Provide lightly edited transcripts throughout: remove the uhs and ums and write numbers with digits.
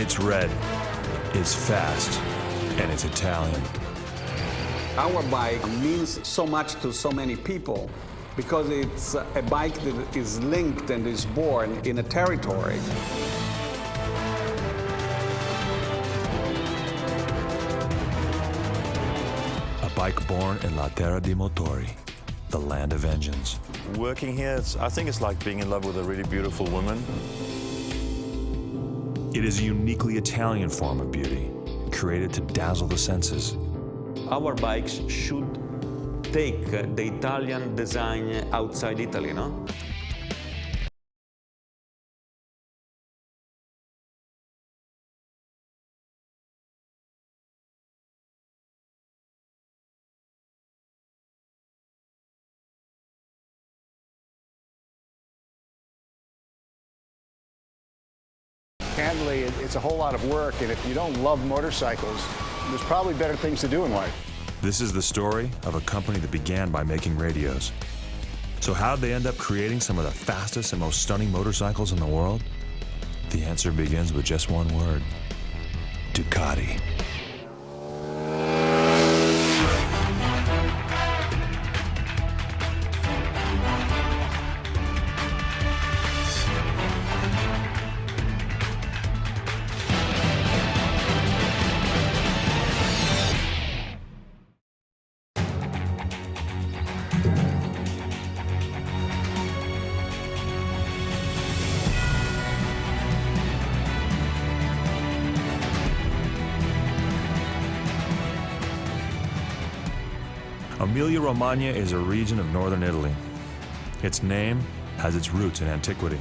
It's red, it's fast, and it's Italian. Our bike means so much to so many people because it's a bike that is linked and is born in a territory. A bike born in La Terra di Motori, the land of engines. Working here, I think it's like being in love with a really beautiful woman. It is a uniquely Italian form of beauty, created to dazzle the senses. Our bikes should take the Italian design outside Italy, no? Candidly, it's a whole lot of work, and if you don't love motorcycles, there's probably better things to do in life. This is the story of a company that began by making radios. So how'd they end up creating some of the fastest and most stunning motorcycles in the world? The answer begins with just one word: Ducati. Emilia-Romagna is a region of northern Italy. Its name has its roots in antiquity.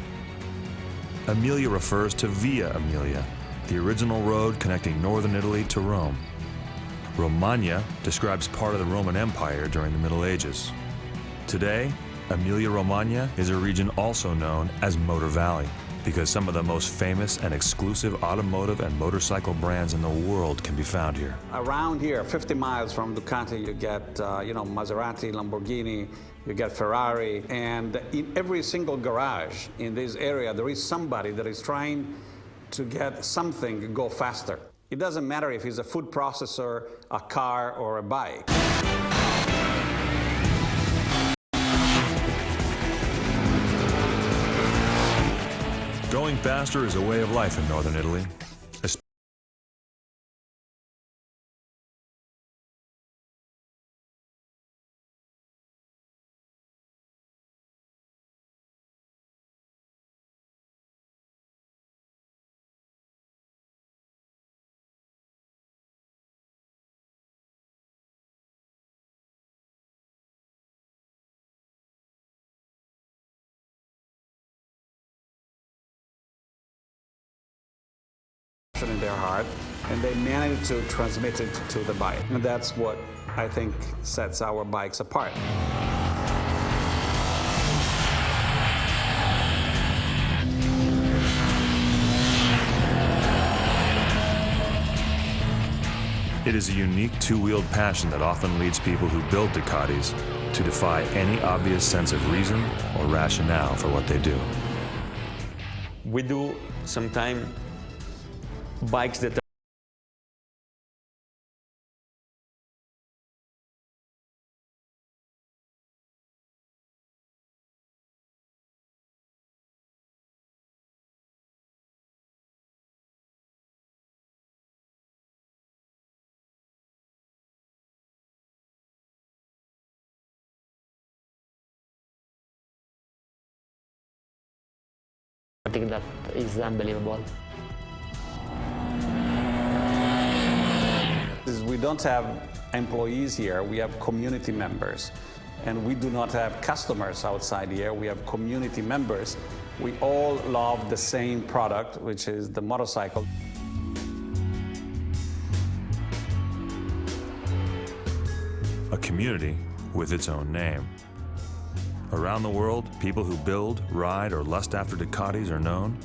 Emilia refers to Via Emilia, the original road connecting northern Italy to Rome. Romagna describes part of the Roman Empire during the Middle Ages. Today, Emilia-Romagna is a region also known as Motor Valley, because some of the most famous and exclusive automotive and motorcycle brands in the world can be found here. Around here, 50 miles from Ducati, you get Maserati, Lamborghini, you get Ferrari, and in every single garage in this area, there is somebody that is trying to get something go faster. It doesn't matter if it's a food processor, a car, or a bike. Going faster is a way of life in northern Italy. In their heart, and they manage to transmit it to the bike. And that's what I think sets our bikes apart. It is a unique two-wheeled passion that often leads people who build Ducatis to defy any obvious sense of reason or rationale for what they do. We do sometimes bikes that I think that is unbelievable. We don't have employees here, we have community members. And we do not have customers outside here, we have community members. We all love the same product, which is the motorcycle. A community with its own name. Around the world, people who build, ride, or lust after Ducatis are known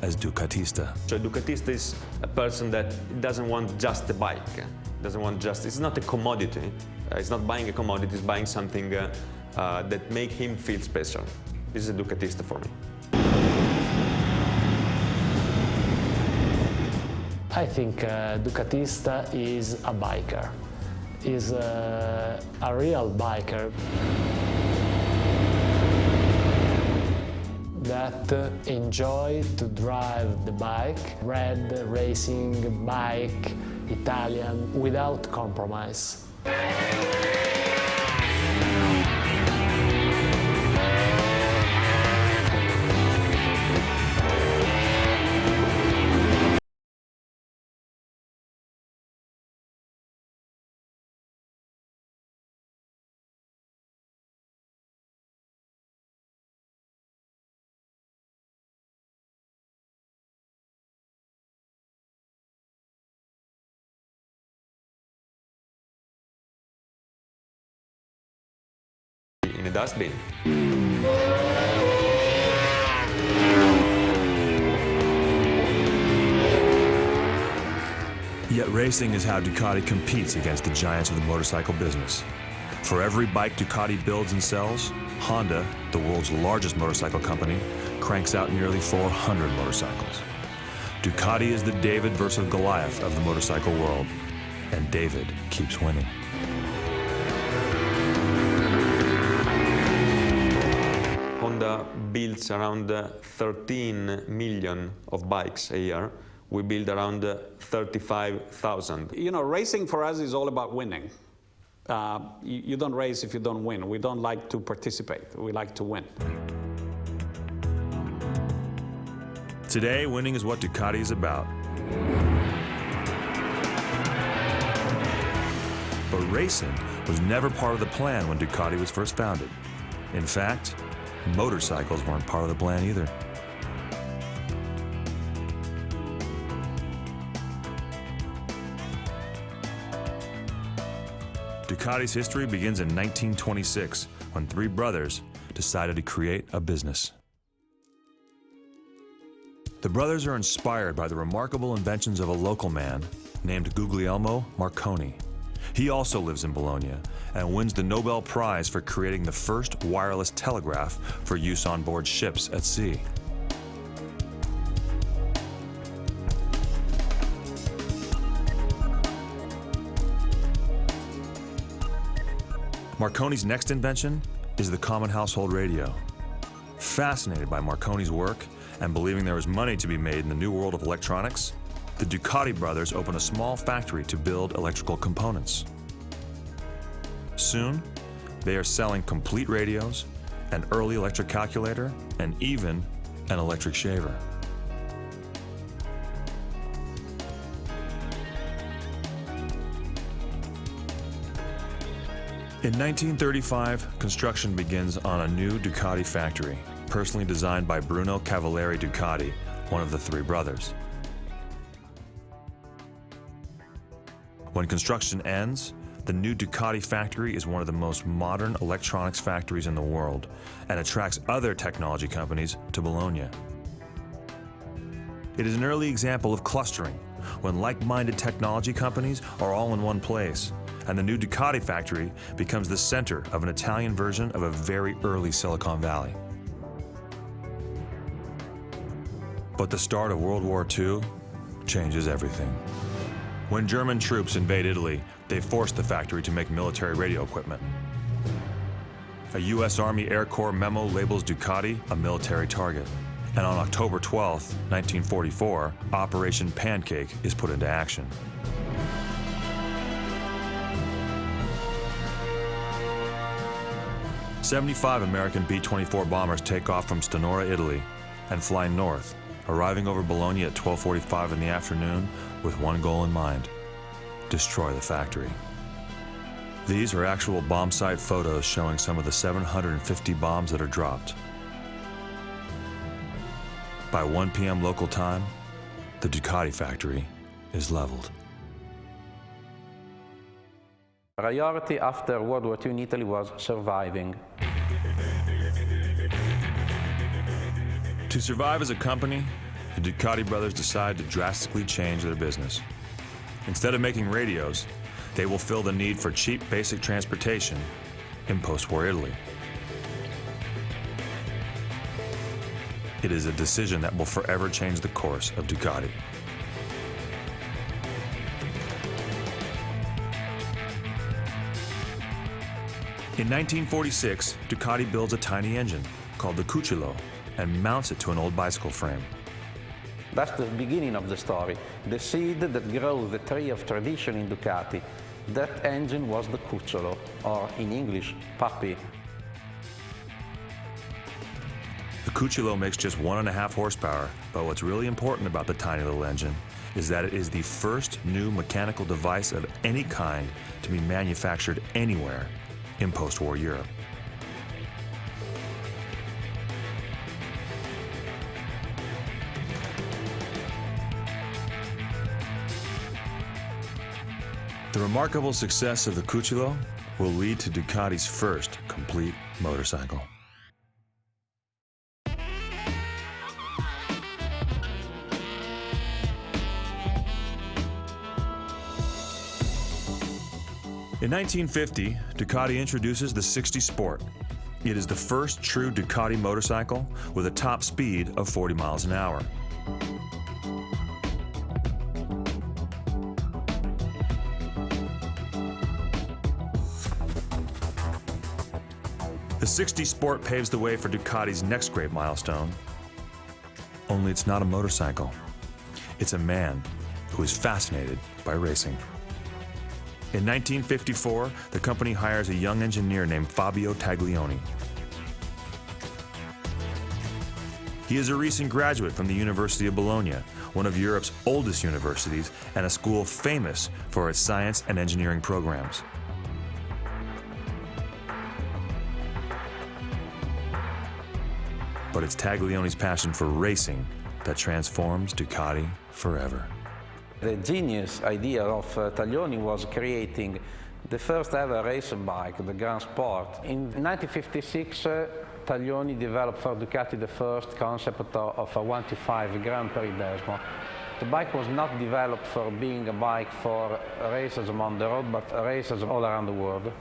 as Ducatista. So Ducatista is a person that doesn't want just a bike. It's not a commodity. It's not buying a commodity, it's buying something that make him feel special. This is a Ducatista for me. I think Ducatista is a biker, is a real biker that enjoy to drive the bike, red racing bike, Italian, without compromise. In a dustbin. Yet racing is how Ducati competes against the giants of the motorcycle business. For every bike Ducati builds and sells, Honda, the world's largest motorcycle company, cranks out nearly 400 motorcycles. Ducati is the David versus Goliath of the motorcycle world, and David keeps winning. Honda builds around 13 million of bikes a year. We build around 35,000. You know, racing for us is all about winning. You don't race if you don't win. We don't like to participate. We like to win. Today, winning is what Ducati is about. But racing was never part of the plan when Ducati was first founded. In fact, motorcycles weren't part of the plan either. Ducati's history begins in 1926 when three brothers decided to create a business. The brothers are inspired by the remarkable inventions of a local man named Guglielmo Marconi. He also lives in Bologna and wins the Nobel Prize for creating the first wireless telegraph for use on board ships at sea. Marconi's next invention is the common household radio. Fascinated by Marconi's work and believing there was money to be made in the new world of electronics, the Ducati brothers open a small factory to build electrical components. Soon, they are selling complete radios, an early electric calculator, and even an electric shaver. In 1935, construction begins on a new Ducati factory, personally designed by Bruno Cavalieri Ducati, one of the three brothers. When construction ends, the new Ducati factory is one of the most modern electronics factories in the world and attracts other technology companies to Bologna. It is an early example of clustering, when like-minded technology companies are all in one place, and the new Ducati factory becomes the center of an Italian version of a very early Silicon Valley. But the start of World War II changes everything. When German troops invade Italy, they force the factory to make military radio equipment. A U.S. Army Air Corps memo labels Ducati a military target. And on October 12, 1944, Operation Pancake is put into action. "75 American B-24 bombers take off from Stanora, Italy, and fly north, arriving over Bologna at 12:45 in the afternoon with one goal in mind: destroy the factory." These are actual bomb site photos showing some of the 750 bombs that are dropped. By 1 p.m. local time, the Ducati factory is leveled. Priority after World War II in Italy was surviving. To survive as a company, the Ducati brothers decide to drastically change their business. Instead of making radios, they will fill the need for cheap basic transportation in post-war Italy. It is a decision that will forever change the course of Ducati. In 1946, Ducati builds a tiny engine called the Cucciolo and mounts it to an old bicycle frame. That's the beginning of the story, the seed that grows the tree of tradition in Ducati. That engine was the Cucciolo, or in English, puppy. The Cucciolo makes just 1.5 horsepower, but what's really important about the tiny little engine is that it is the first new mechanical device of any kind to be manufactured anywhere in post-war Europe. The remarkable success of the Cucciolo will lead to Ducati's first complete motorcycle. In 1950, Ducati introduces the 60 Sport. It is the first true Ducati motorcycle with a top speed of 40 miles an hour. The 60 Sport paves the way for Ducati's next great milestone. Only it's not a motorcycle. It's a man who is fascinated by racing. In 1954, the company hires a young engineer named Fabio Taglioni. He is a recent graduate from the University of Bologna, one of Europe's oldest universities and a school famous for its science and engineering programs. But it's Taglioni's passion for racing that transforms Ducati forever. The genius idea of Taglioni was creating the first ever race bike, the Grand Sport. In 1956, Taglioni developed for Ducati the first concept of a 125 Grand Prix Desmo. The bike was not developed for being a bike for races on the road, but races all around the world.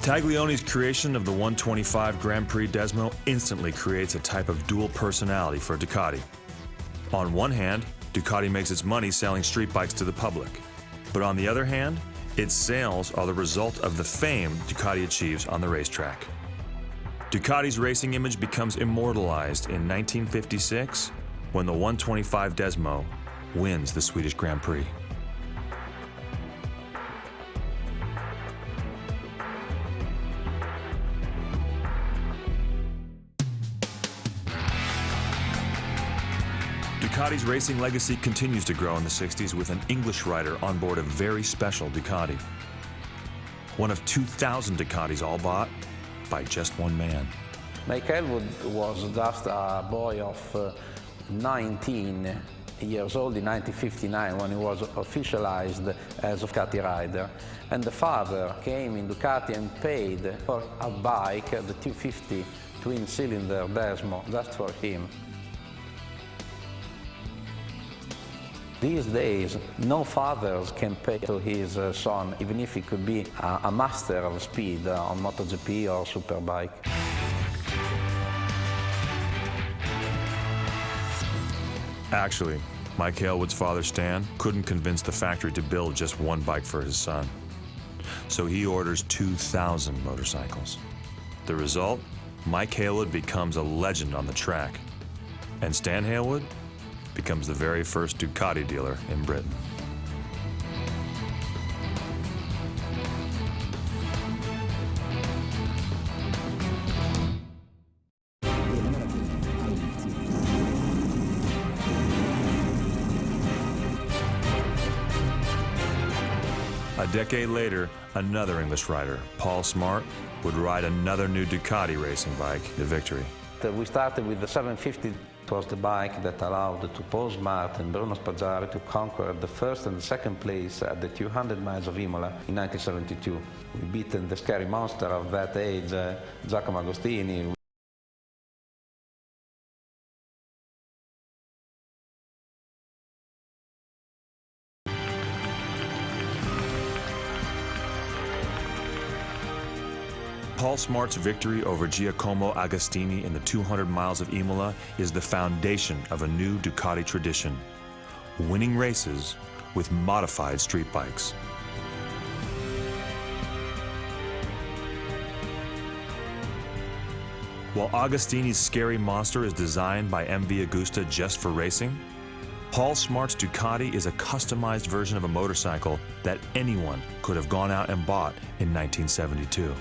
Taglioni's creation of the 125 Grand Prix Desmo instantly creates a type of dual personality for Ducati. On one hand, Ducati makes its money selling street bikes to the public. But on the other hand, its sales are the result of the fame Ducati achieves on the racetrack. Ducati's racing image becomes immortalized in 1956 when the 125 Desmo wins the Swedish Grand Prix. Ducati's racing legacy continues to grow in the 60s with an English rider on board a very special Ducati. One of 2,000 Ducatis all bought by just one man. Marcello was just a boy of 19 years old in 1959 when he was officialized as a Ducati rider. And the father came in Ducati and paid for a bike, the 250 twin-cylinder Desmo, just for him. These days, no fathers can pay to his son, even if he could be a master of speed on MotoGP or Superbike. Actually, Mike Hailwood's father, Stan, couldn't convince the factory to build just one bike for his son. So he orders 2,000 motorcycles. The result? Mike Hailwood becomes a legend on the track. And Stan Hailwood becomes the very first Ducati dealer in Britain. A decade later, another English rider, Paul Smart, would ride another new Ducati racing bike to victory. We started with the 750. It was the bike that allowed to Paul Smart and Bruno to conquer the first and the second place at the 200 miles of Imola in 1972. We beaten the scary monster of that age, Giacomo Agostini. Paul Smart's victory over Giacomo Agostini in the 200 miles of Imola is the foundation of a new Ducati tradition: winning races with modified street bikes. While Agostini's Scary Monster is designed by MV Agusta just for racing, Paul Smart's Ducati is a customized version of a motorcycle that anyone could have gone out and bought in 1972.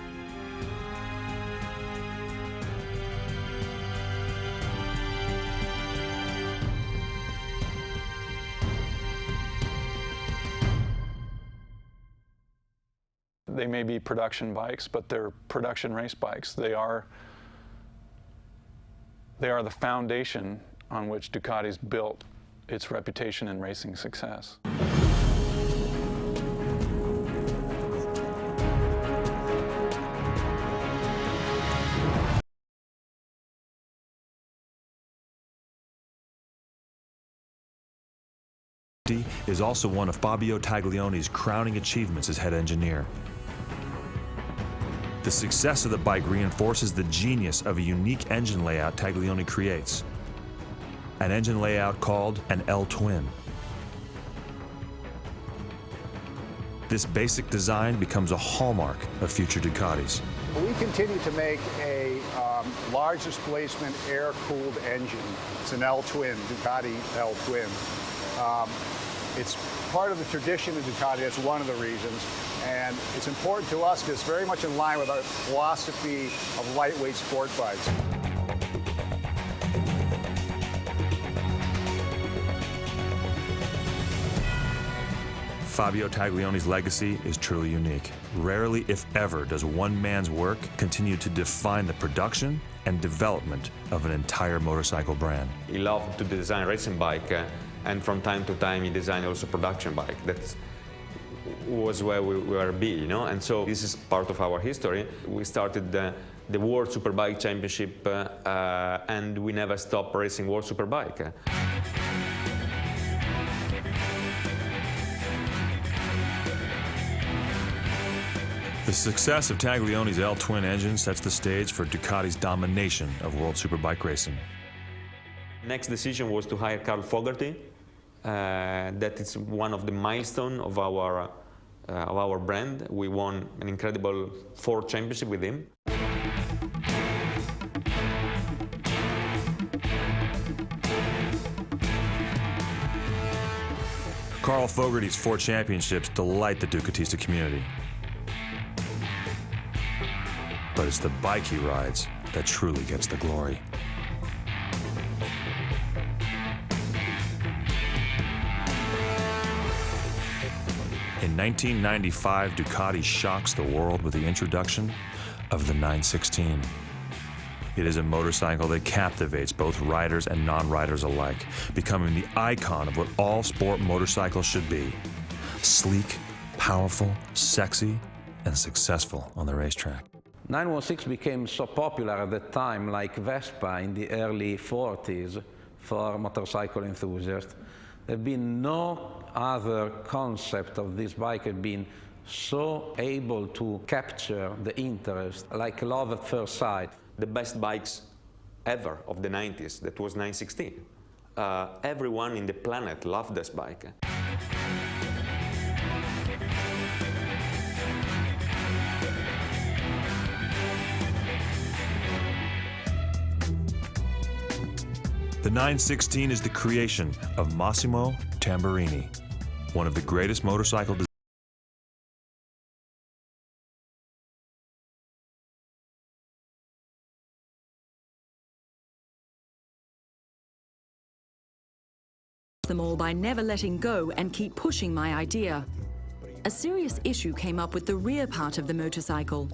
They may be production bikes, but they're production race bikes. They are the foundation on which Ducati's built its reputation and racing success. Is also one of Fabio Taglioni's crowning achievements as head engineer. The success of the bike reinforces the genius of a unique engine layout Taglioni creates, an engine layout called an L-twin. This basic design becomes a hallmark of future Ducatis. We continue to make a large displacement air-cooled engine. It's an L-twin, Ducati L-twin. It's part of the tradition of Ducati. That's one of the reasons. And it's important to us because it's very much in line with our philosophy of lightweight sport bikes. Fabio Taglioni's legacy is truly unique. Rarely, if ever, does one man's work continue to define the production and development of an entire motorcycle brand. He loved to design racing bike, and from time to time he designed also production bike. That was where we were be, you know. And so this is part of our history. We started the World Superbike Championship, and we never stopped racing World Superbike. The success of Taglioni's L-twin engine sets the stage for Ducati's domination of World Superbike racing. Next decision was to hire Carl Fogarty. That is one of the milestones of our brand. We won an incredible 4 championships with him. Carl Fogarty's 4 championships delight the Ducatista community. But it's the bike he rides that truly gets the glory. In 1995, Ducati shocks the world with the introduction of the 916. It is a motorcycle that captivates both riders and non-riders alike, becoming the icon of what all sport motorcycles should be: sleek, powerful, sexy, and successful on the racetrack. 916 became so popular at that time, like Vespa in the early 40s, for motorcycle enthusiasts. There have been no other concept of this bike had been so able to capture the interest, like love at first sight. The best bikes ever of the 90s, that was 916. Everyone in the planet loved this bike. The 916 is the creation of Massimo Tamburini, one of the greatest motorcycle designers. Them all by never letting go and keep pushing my idea. A serious issue came up with the rear part of the motorcycle.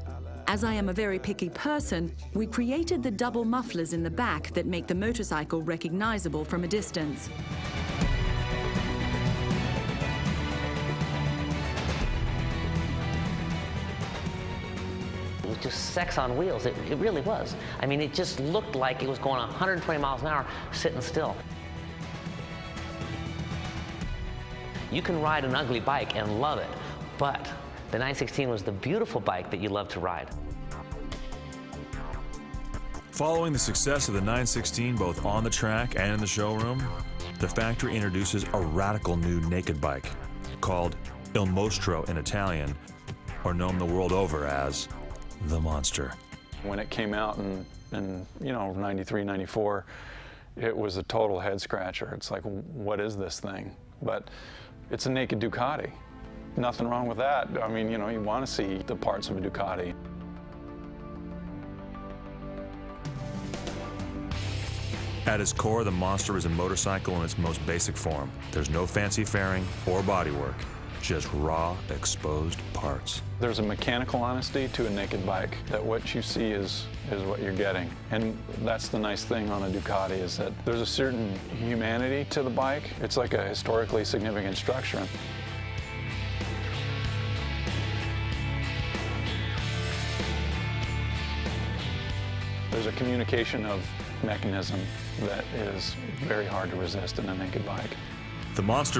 As I am a very picky person, we created the double mufflers in the back that make the motorcycle recognizable from a distance. It was just sex on wheels. It really was. I mean, it just looked like it was going 120 miles an hour sitting still. You can ride an ugly bike and love it, but the 916 was the beautiful bike that you love to ride. Following the success of the 916 both on the track and in the showroom, the factory introduces a radical new naked bike, called Il Mostro in Italian, or known the world over as the Monster. When it came out in 93, 94, it was a total head scratcher. It's like, what is this thing? But it's a naked Ducati. Nothing wrong with that. I mean, you want to see the parts of a Ducati. At its core, the Monster is a motorcycle in its most basic form. There's no fancy fairing or bodywork, just raw, exposed parts. There's a mechanical honesty to a naked bike, that what you see is what you're getting. And that's the nice thing on a Ducati, is that there's a certain humanity to the bike. It's like a historically significant structure. There's a communication of mechanism that is very hard to resist in a naked bike. The Monster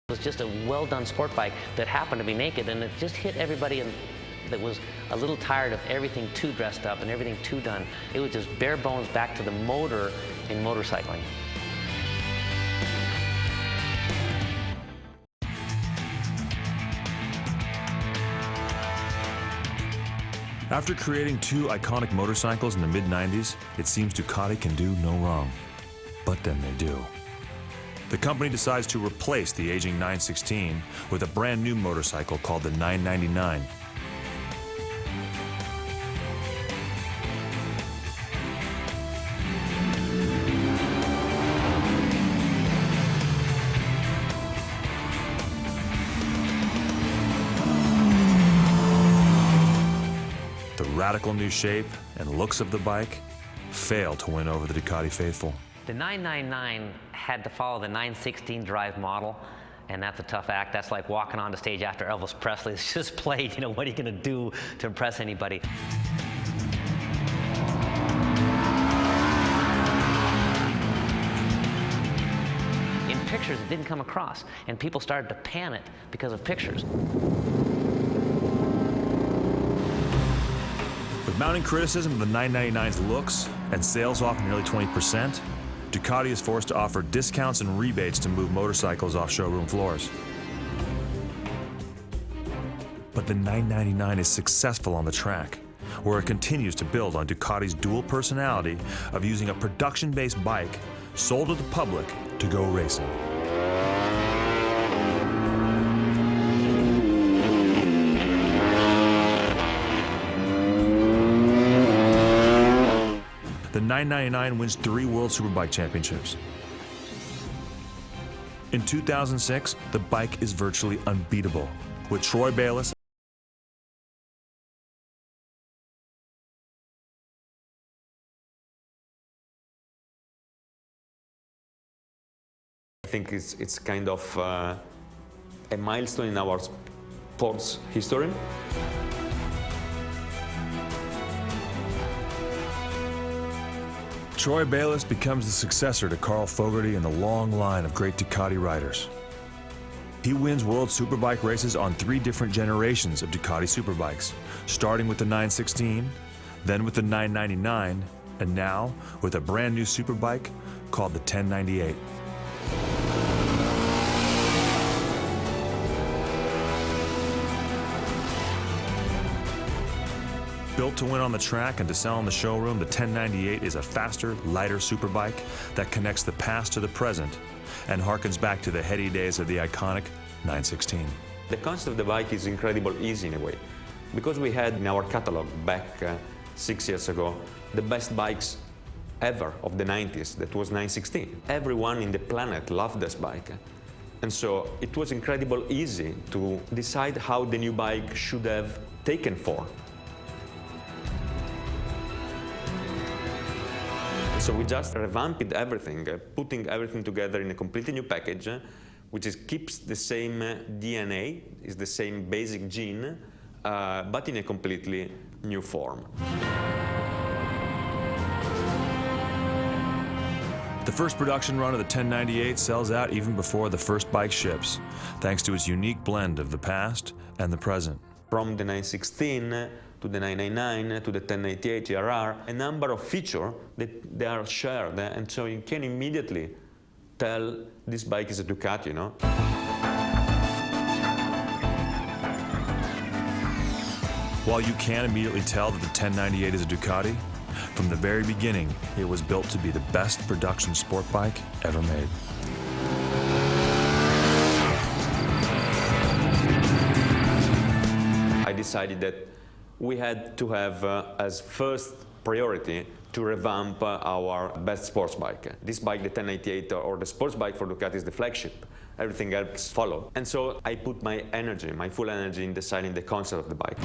It was just a well-done sport bike that happened to be naked, and it just hit everybody that was a little tired of everything too dressed up and everything too done. It was just bare bones back to the motor in motorcycling. After creating two iconic motorcycles in the mid-90s, it seems Ducati can do no wrong. But then they do. The company decides to replace the aging 916 with a brand new motorcycle called the 999. The radical new shape and looks of the bike fail to win over the Ducati faithful. The 999 had to follow the 916 drive model, and that's a tough act. That's like walking on the stage after Elvis Presley. It's just played, what are you gonna do to impress anybody? In pictures, it didn't come across, and people started to pan it because of pictures. With mounting criticism of the 999's looks and sales off nearly 20%, Ducati is forced to offer discounts and rebates to move motorcycles off showroom floors. But the 999 is successful on the track, where it continues to build on Ducati's dual personality of using a production-based bike sold to the public to go racing. The 999 wins 3 World Superbike Championships. In 2006, the bike is virtually unbeatable, with Troy Bayliss I think it's kind of a milestone in our sports history. Troy Bayliss becomes the successor to Carl Fogarty in the long line of great Ducati riders. He wins World Superbike races on 3 different generations of Ducati Superbikes, starting with the 916, then with the 999, and now with a brand new Superbike called the 1098. Built to win on the track and to sell in the showroom, the 1098 is a faster, lighter superbike that connects the past to the present and harkens back to the heady days of the iconic 916. The concept of the bike is incredibly easy in a way, because we had in our catalog back 6 years ago the best bikes ever of the 90s, that was 916. Everyone in the planet loved this bike. And so it was incredibly easy to decide how the new bike should have taken form. So we just revamped everything, putting everything together in a completely new package, which keeps the same DNA, is the same basic gene, but in a completely new form. The first production run of the 1098 sells out even before the first bike ships, thanks to its unique blend of the past and the present. From the 916 to the 999 to the 1088 GRR, a number of features that they are shared, and so you can immediately tell this bike is a Ducati, you know? While you can immediately tell that the 1098 is a Ducati, from the very beginning, it was built to be the best production sport bike ever made. I decided that we had to have as first priority to revamp our best sports bike. This bike, the 1088, or the sports bike for Ducati, is the flagship. Everything else followed. And so I put my energy, my full energy, in designing the concept of the bike.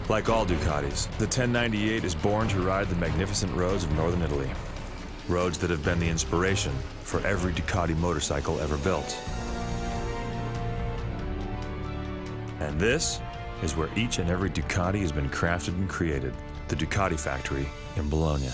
Like all Ducatis, the 1098 is born to ride the magnificent roads of northern Italy. Roads that have been the inspiration for every Ducati motorcycle ever built. And this is where each and every Ducati has been crafted and created, the Ducati factory in Bologna.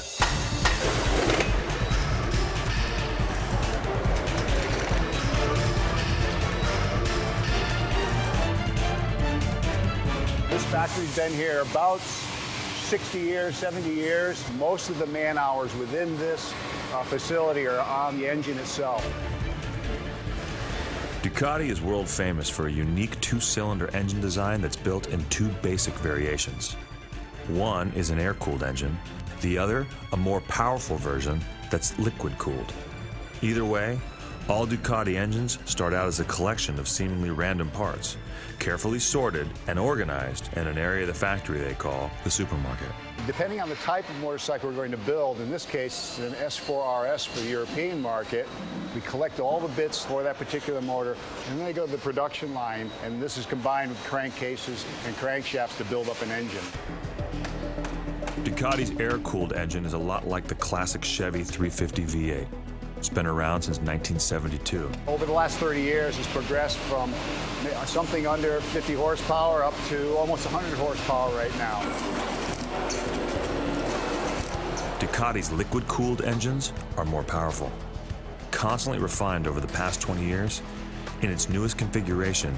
This factory's been here about 60 years, 70 years. Most of the man hours within this facility are on the engine itself. Ducati is world famous for a unique two-cylinder engine design that's built in two basic variations. One is an air-cooled engine, the other a more powerful version that's liquid-cooled. Either way, all Ducati engines start out as a collection of seemingly random parts, carefully sorted and organized in an area of the factory they call the supermarket. Depending on the type of motorcycle we're going to build, in this case, it's an S4RS for the European market, we collect all the bits for that particular motor, and then they go to the production line, and this is combined with crankcases and crankshafts to build up an engine. Ducati's air-cooled engine is a lot like the classic Chevy 350 V8. It's been around since 1972. Over the last 30 years, it's progressed from something under 50 horsepower up to almost 100 horsepower right now. Ducati's liquid-cooled engines are more powerful. Constantly refined over the past 20 years, in its newest configuration,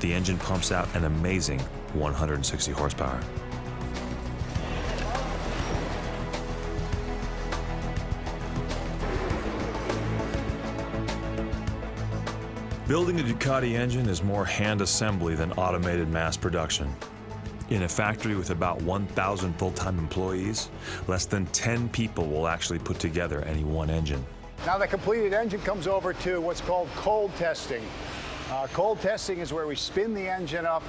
the engine pumps out an amazing 160 horsepower. Building a Ducati engine is more hand assembly than automated mass production. In a factory with about 1,000 full-time employees, less than 10 people will actually put together any one engine. Now the completed engine comes over to what's called cold testing. Cold testing is where we spin the engine up,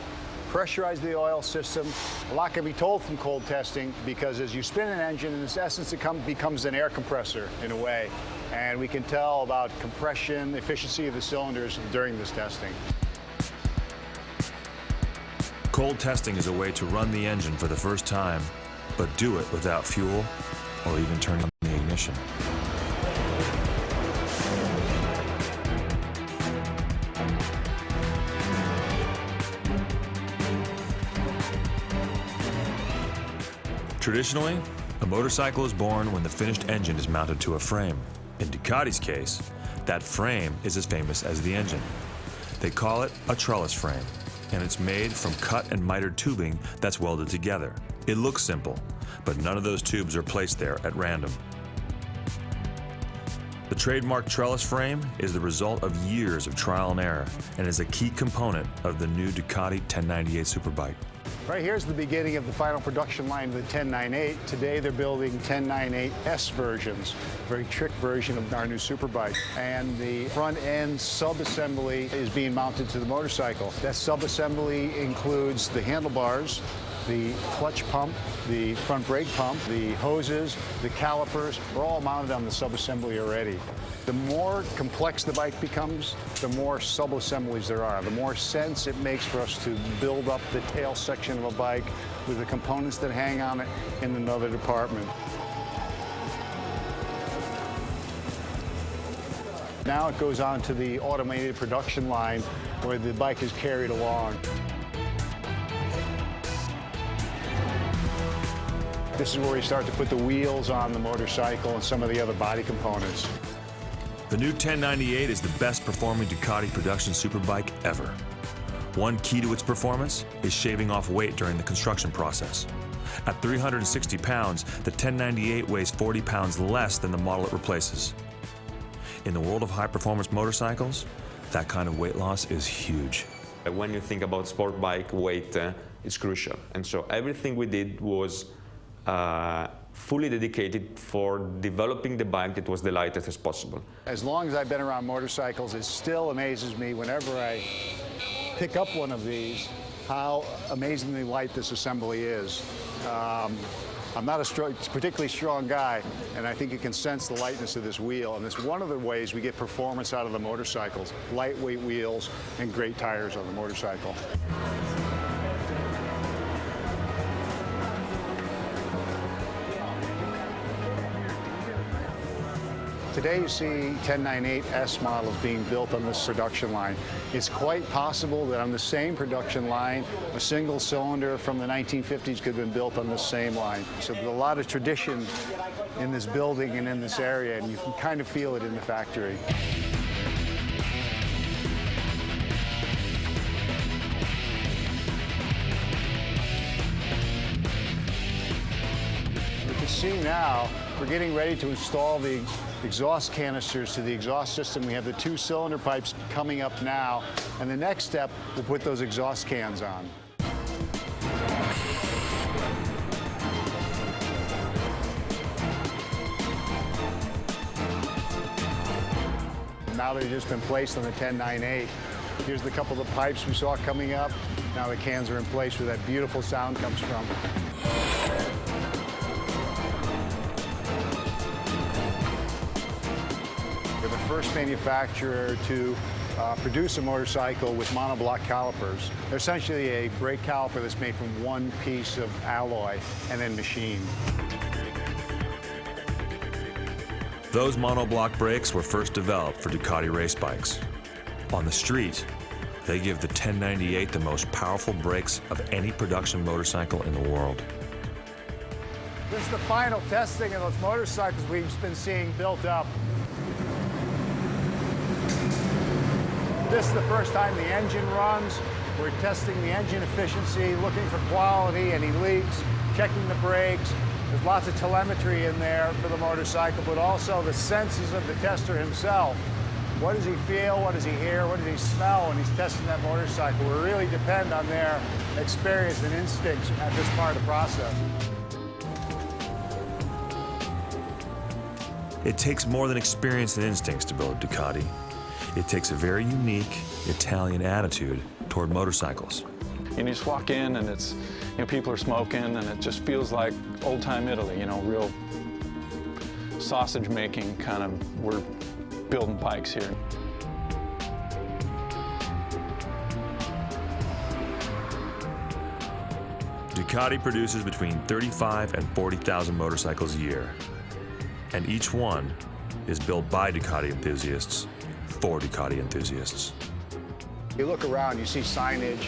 pressurize the oil system. A lot can be told from cold testing because as you spin an engine, in its essence, it becomes an air compressor in a way. And we can tell about compression, efficiency of the cylinders during this testing. Cold testing is a way to run the engine for the first time, but do it without fuel or even turning on the ignition. Traditionally, a motorcycle is born when the finished engine is mounted to a frame. In Ducati's case, that frame is as famous as the engine. They call it a trellis frame, and it's made from cut and mitered tubing that's welded together. It looks simple, but none of those tubes are placed there at random. The trademark trellis frame is the result of years of trial and error and is a key component of the new Ducati 1098 Superbike. Right here's the beginning of the final production line of the 1098. Today they're building 1098S versions, a very trick version of our new Superbike. And the front end sub-assembly is being mounted to the motorcycle. That sub-assembly includes the handlebars, the clutch pump, the front brake pump, the hoses, the calipers, are all mounted on the sub-assembly already. The more complex the bike becomes, the more sub-assemblies there are. The more sense it makes for us to build up the tail section of a bike with the components that hang on it in another department. Now it goes on to the automated production line where the bike is carried along. This is where we start to put the wheels on the motorcycle and some of the other body components. The new 1098 is the best performing Ducati production superbike ever. One key to its performance is shaving off weight during the construction process. At 360 pounds, the 1098 weighs 40 pounds less than the model it replaces. In the world of high-performance motorcycles, that kind of weight loss is huge. When you think about sport bike weight, it's crucial. And so everything we did was fully dedicated for developing the bike that was the lightest as possible. As long as I've been around motorcycles, it still amazes me whenever I pick up one of these, how amazingly light this assembly is. I'm not a particularly strong guy, and I think you can sense the lightness of this wheel, and it's one of the ways we get performance out of the motorcycles, lightweight wheels and great tires on the motorcycle. Today you see 1098S models being built on this production line. It's quite possible that on the same production line, a single cylinder from the 1950s could have been built on the same line. So there's a lot of tradition in this building and in this area, and you can kind of feel it in the factory. You can see now we're getting ready to install the exhaust canisters to the exhaust system. We have the 2 cylinder pipes coming up now, and the next step, we'll put those exhaust cans on. Now they've just been placed on the 1098. Here's the couple of pipes we saw coming up. Now the cans are in place where that beautiful sound comes from. We're the first manufacturer to produce a motorcycle with monoblock calipers. They're essentially a brake caliper that's made from one piece of alloy and then machined. Those monoblock brakes were first developed for Ducati race bikes. On the street, they give the 1098 the most powerful brakes of any production motorcycle in the world. This is the final testing of those motorcycles we've been seeing built up. This is the first time the engine runs. We're testing the engine efficiency, looking for quality, any leaks, checking the brakes. There's lots of telemetry in there for the motorcycle, but also the senses of the tester himself. What does he feel? What does he hear? What does he smell when he's testing that motorcycle? We really depend on their experience and instincts at this part of the process. It takes more than experience and instincts to build a Ducati. It takes a very unique Italian attitude toward motorcycles. You just walk in and it's, people are smoking and it just feels like old-time Italy, real sausage making kind of, we're building bikes here. Ducati produces between 35 and 40,000 motorcycles a year, and each one is built by Ducati enthusiasts for Ducati enthusiasts. You look around, you see signage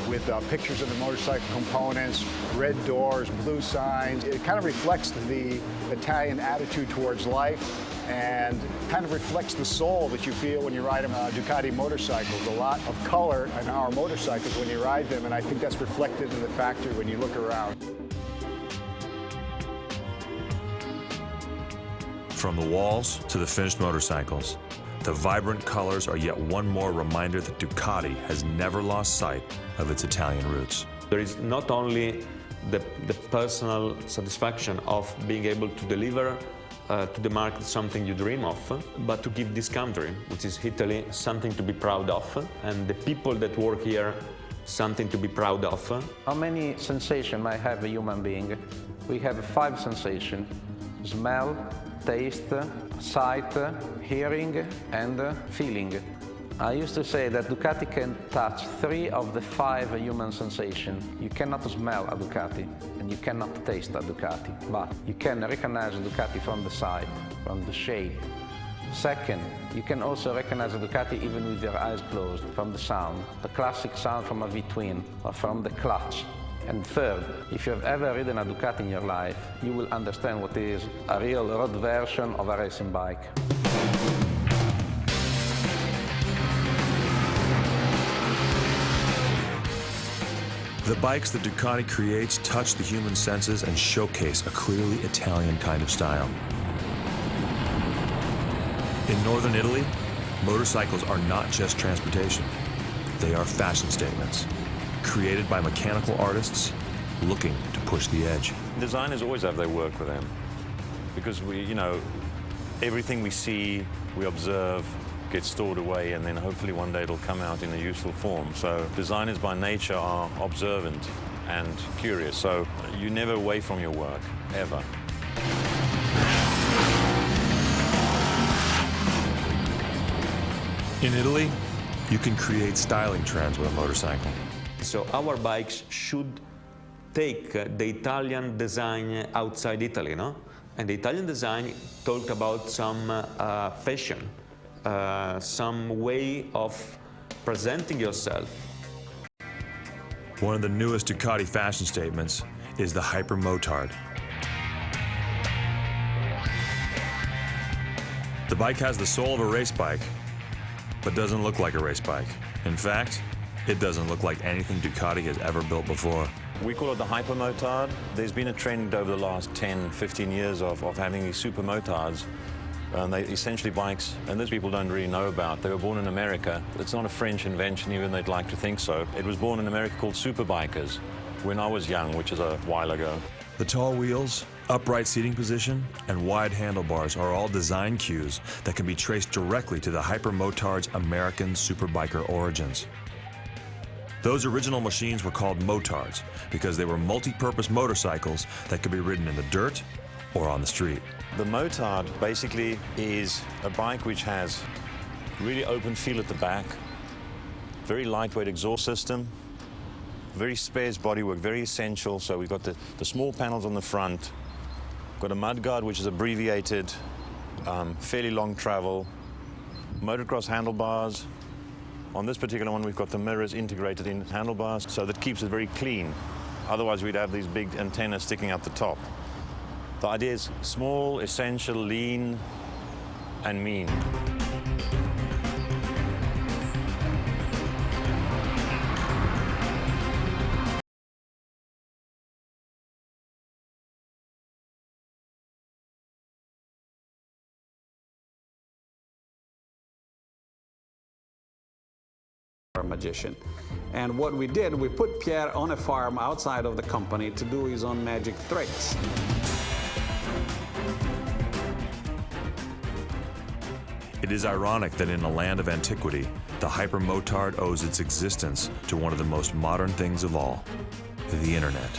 with pictures of the motorcycle components, red doors, blue signs. It kind of reflects the Italian attitude towards life and kind of reflects the soul that you feel when you ride a Ducati motorcycle. There's a lot of color in our motorcycles when you ride them, and I think that's reflected in the factory when you look around. From the walls to the finished motorcycles, the vibrant colors are yet one more reminder that Ducati has never lost sight of its Italian roots. There is not only the personal satisfaction of being able to deliver to the market something you dream of, but to give this country, which is Italy, something to be proud of, and the people that work here something to be proud of. How many sensations might have a human being? We have 5 sensations: smell, taste, sight, hearing, and feeling. I used to say that Ducati can touch 3 of the 5 human sensations. You cannot smell a Ducati, and you cannot taste a Ducati, but you can recognize a Ducati from the side, from the shape. Second, you can also recognize a Ducati even with your eyes closed, from the sound, the classic sound from a V-twin, or from the clutch. And third, if you have ever ridden a Ducati in your life, you will understand what is a real road version of a racing bike. The bikes that Ducati creates touch the human senses and showcase a clearly Italian kind of style. In northern Italy, motorcycles are not just transportation. They are fashion statements, created by mechanical artists looking to push the edge. Designers always have their work with them because everything we see, we observe, gets stored away, and then hopefully one day it'll come out in a useful form. So designers by nature are observant and curious, so you're never away from your work, ever. In Italy, you can create styling trends with a motorcycle. So our bikes should take the Italian design outside Italy, no? And the Italian design talk about some fashion, some way of presenting yourself. One of the newest Ducati fashion statements is the Hyper Motard. The bike has the soul of a race bike, but doesn't look like a race bike. In fact, it doesn't look like anything Ducati has ever built before. We call it the Hyper Motard. There's been a trend over the last 10, 15 years of having these super motards. They essentially bikes, and those people don't really know about. They were born in America. It's not a French invention, even they'd like to think so. It was born in America called super bikers when I was young, which is a while ago. The tall wheels, upright seating position, and wide handlebars are all design cues that can be traced directly to the Hyper Motard's American superbiker origins. Those original machines were called motards because they were multi-purpose motorcycles that could be ridden in the dirt or on the street. The motard basically is a bike which has really open feel at the back, very lightweight exhaust system, very spares bodywork, very essential. So we've got the small panels on the front, got a mudguard which is abbreviated, fairly long travel, motocross handlebars. On this particular one, we've got the mirrors integrated in handlebars, so that keeps it very clean. Otherwise, we'd have these big antennas sticking out the top. The idea is small, essential, lean, and mean. A magician. And what we did, we put Pierre on a farm outside of the company to do his own magic tricks. It is ironic that in a land of antiquity, the Hyper Motard owes its existence to one of the most modern things of all, the internet.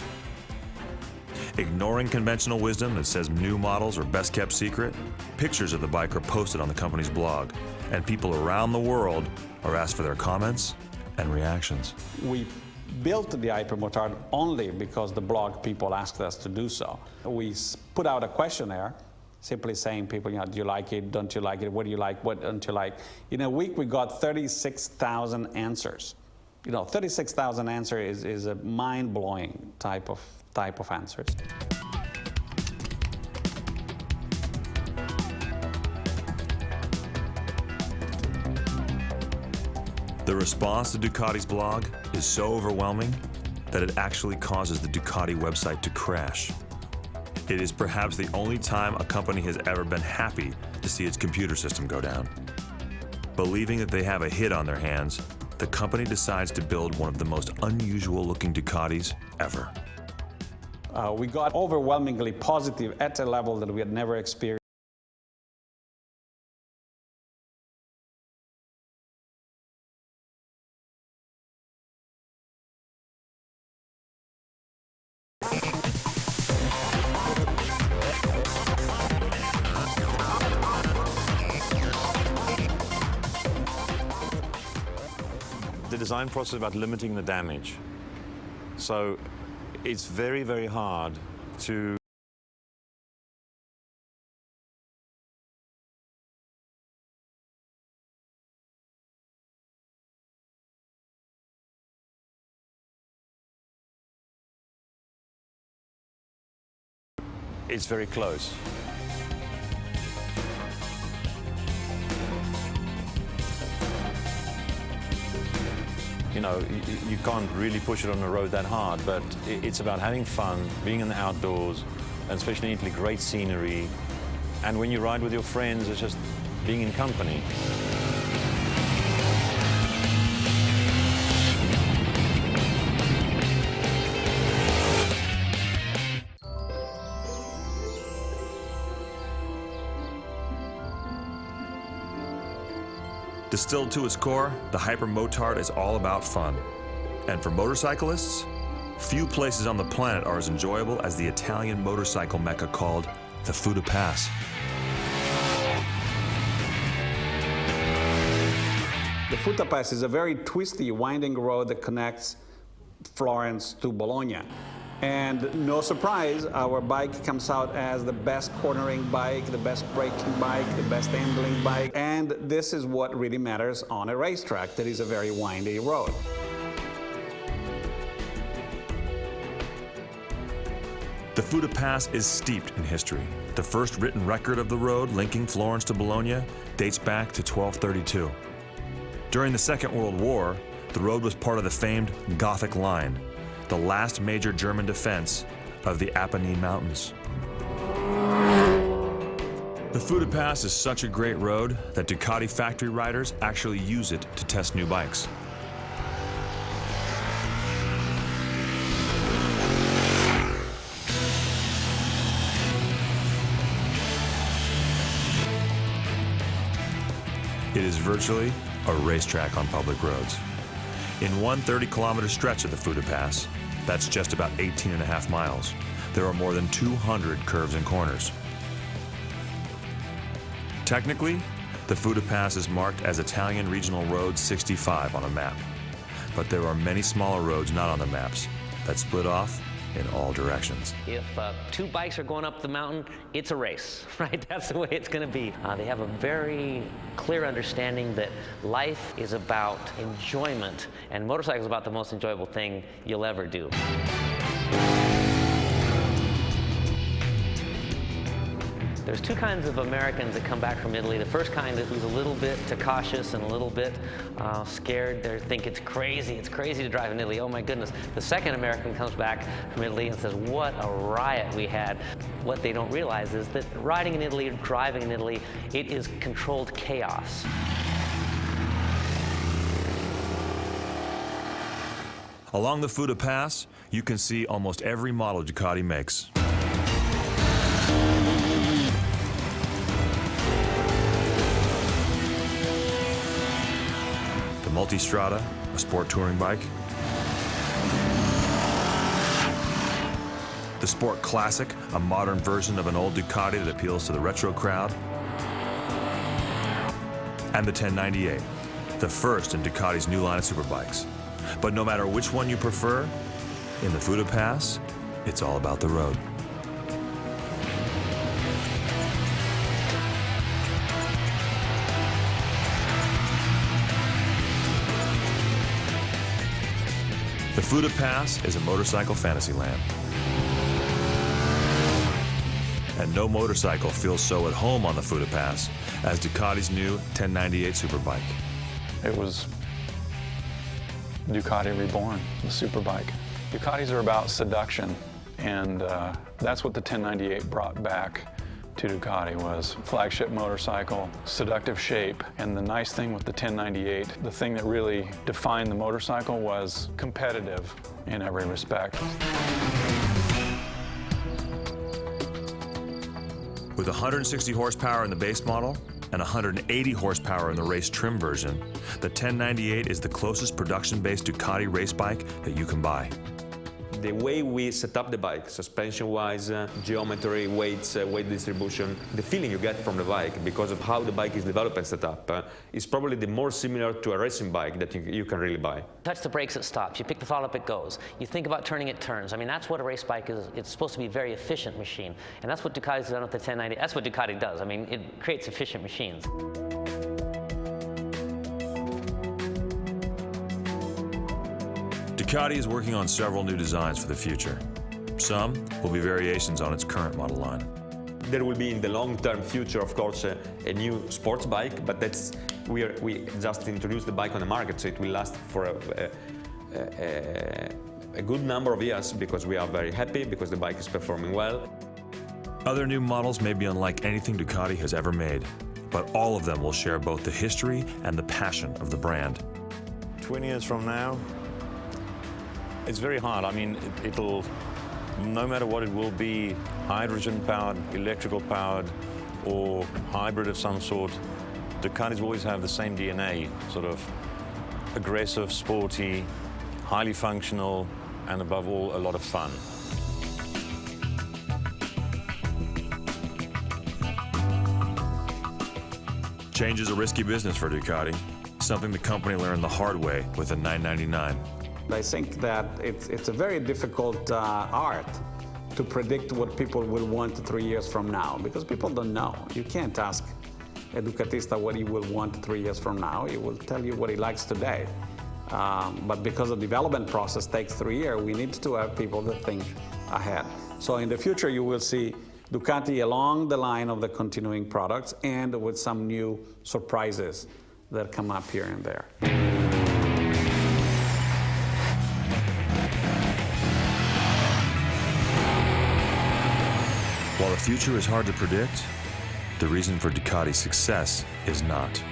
Ignoring conventional wisdom that says new models are best kept secret, pictures of the bike are posted on the company's blog, and people around the world are asked for their comments and reactions. We built the Hyper Motard only because the blog people asked us to do so. We put out a questionnaire simply saying people, do you like it, don't you like it, what do you like, what don't you like. In a week we got 36,000 answers. 36,000 answers is a mind-blowing type of answers. The response to Ducati's blog is so overwhelming that it actually causes the Ducati website to crash. It is perhaps the only time a company has ever been happy to see its computer system go down. Believing that they have a hit on their hands, the company decides to build one of the most unusual looking Ducatis ever. We got overwhelmingly positive at a level that we had never experienced. The design process is about limiting the damage. So it's very, very hard to it's very close. You know, you can't really push it on the road that hard, but it's about having fun, being in the outdoors, and especially in Italy, great scenery. And when you ride with your friends, it's just being in company. Distilled to its core, the Hyper Motard is all about fun. And for motorcyclists, few places on the planet are as enjoyable as the Italian motorcycle mecca called the Fuda Pass. The Fuda Pass is a very twisty, winding road that connects Florence to Bologna. And no surprise, our bike comes out as the best cornering bike, the best braking bike, the best handling bike. And this is what really matters on a racetrack that is a very windy road. The Fuda Pass is steeped in history. The first written record of the road linking Florence to Bologna dates back to 1232. During the Second World War, the road was part of the famed Gothic Line, the last major German defense of the Apennine Mountains. The Fuda Pass is such a great road that Ducati factory riders actually use it to test new bikes. It is virtually a racetrack on public roads. In one 30-kilometer stretch of the Fuda Pass, that's just about 18.5 miles, there are more than 200 curves and corners. Technically, the Fuda Pass is marked as Italian Regional Road 65 on a map, but there are many smaller roads not on the maps that split off in all directions. If two bikes are going up the mountain, it's a race, right? That's the way it's going to be. They have a very clear understanding that life is about enjoyment, and motorcycles are about the most enjoyable thing you'll ever do. There's two kinds of Americans that come back from Italy. The first kind is who's a little bit cautious and a little bit scared. They think it's crazy to drive in Italy. Oh my goodness. The second American comes back from Italy and says, what a riot we had. What they don't realize is that riding in Italy or driving in Italy, it is controlled chaos. Along the Fuda Pass, you can see almost every model Ducati makes. Multistrada, a sport touring bike. The Sport Classic, a modern version of an old Ducati that appeals to the retro crowd. And the 1098, the first in Ducati's new line of superbikes. But no matter which one you prefer, in the Fuda Pass, it's all about the road. The Fuda Pass is a motorcycle fantasy land. And no motorcycle feels so at home on the Fuda Pass as Ducati's new 1098 superbike. It was Ducati reborn, the superbike. Ducatis are about seduction, and that's what the 1098 brought back to Ducati, was flagship motorcycle, seductive shape. And the nice thing with the 1098, the thing that really defined the motorcycle was competitive in every respect. With 160 horsepower in the base model and 180 horsepower in the race trim version, the 1098 is the closest production-based Ducati race bike that you can buy. The way we set up the bike, suspension-wise, geometry, weights, weight distribution, the feeling you get from the bike because of how the bike is developed and set up is probably the more similar to a racing bike that you can really buy. Touch the brakes, it stops. You pick the throttle up, it goes. You think about turning, it turns. I mean, that's what a race bike is. It's supposed to be a very efficient machine. And that's what Ducati's done with the 1090. That's what Ducati does. I mean, it creates efficient machines. Ducati is working on several new designs for the future. Some will be variations on its current model line. There will be in the long-term future, of course, a new sports bike, but we just introduced the bike on the market, so it will last for a good number of years because we are very happy, because the bike is performing well. Other new models may be unlike anything Ducati has ever made, but all of them will share both the history and the passion of the brand. 20 years from now, it's very hard. I mean, it'll, no matter what it will be, hydrogen-powered, electrical-powered, or hybrid of some sort, Ducatis always have the same DNA, sort of aggressive, sporty, highly functional, and above all, a lot of fun. Change is a risky business for Ducati, something the company learned the hard way with the 999. I think that it's a very difficult art to predict what people will want 3 years from now, because people don't know. You can't ask a Ducatista what he will want 3 years from now. He will tell you what he likes today. But because the development process takes 3 years, we need to have people that think ahead. So in the future, you will see Ducati along the line of the continuing products and with some new surprises that come up here and there. While the future is hard to predict, the reason for Ducati's success is not.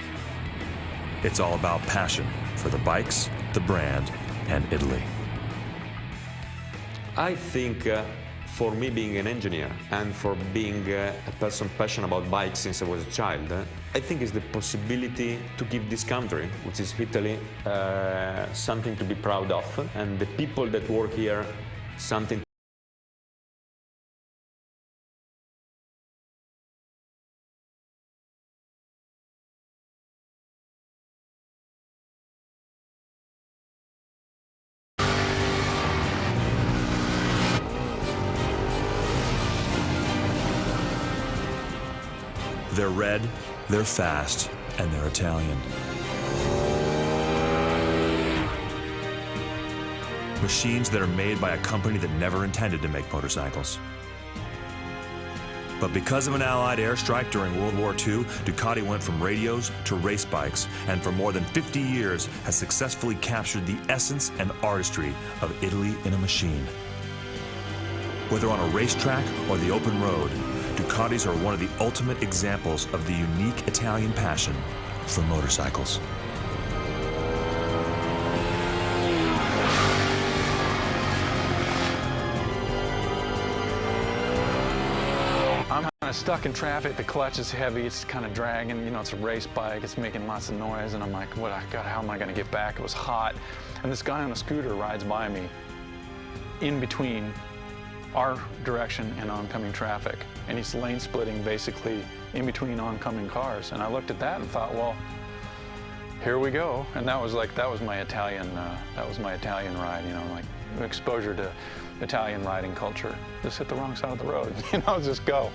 It's all about passion for the bikes, the brand, and Italy. I think for me being an engineer and for being a person passionate about bikes since I was a child, I think it's the possibility to give this country, which is Italy, something to be proud of, and the people that work here something. They're red, they're fast, and they're Italian. Machines that are made by a company that never intended to make motorcycles. But because of an Allied airstrike during World War II, Ducati went from radios to race bikes, and for more than 50 years has successfully captured the essence and artistry of Italy in a machine. Whether on a racetrack or the open road, Ducatis are one of the ultimate examples of the unique Italian passion for motorcycles. I'm kind of stuck in traffic. The clutch is heavy. It's kind of dragging. You know, it's a race bike. It's making lots of noise. And I'm like, what? God, how am I going to get back? It was hot. And this guy on a scooter rides by me in between our direction and oncoming traffic. And he's lane splitting basically in between oncoming cars. And I looked at that and thought, well, here we go. And that was my Italian ride, you know, like exposure to Italian riding culture. Just hit the wrong side of the road, you know, just go.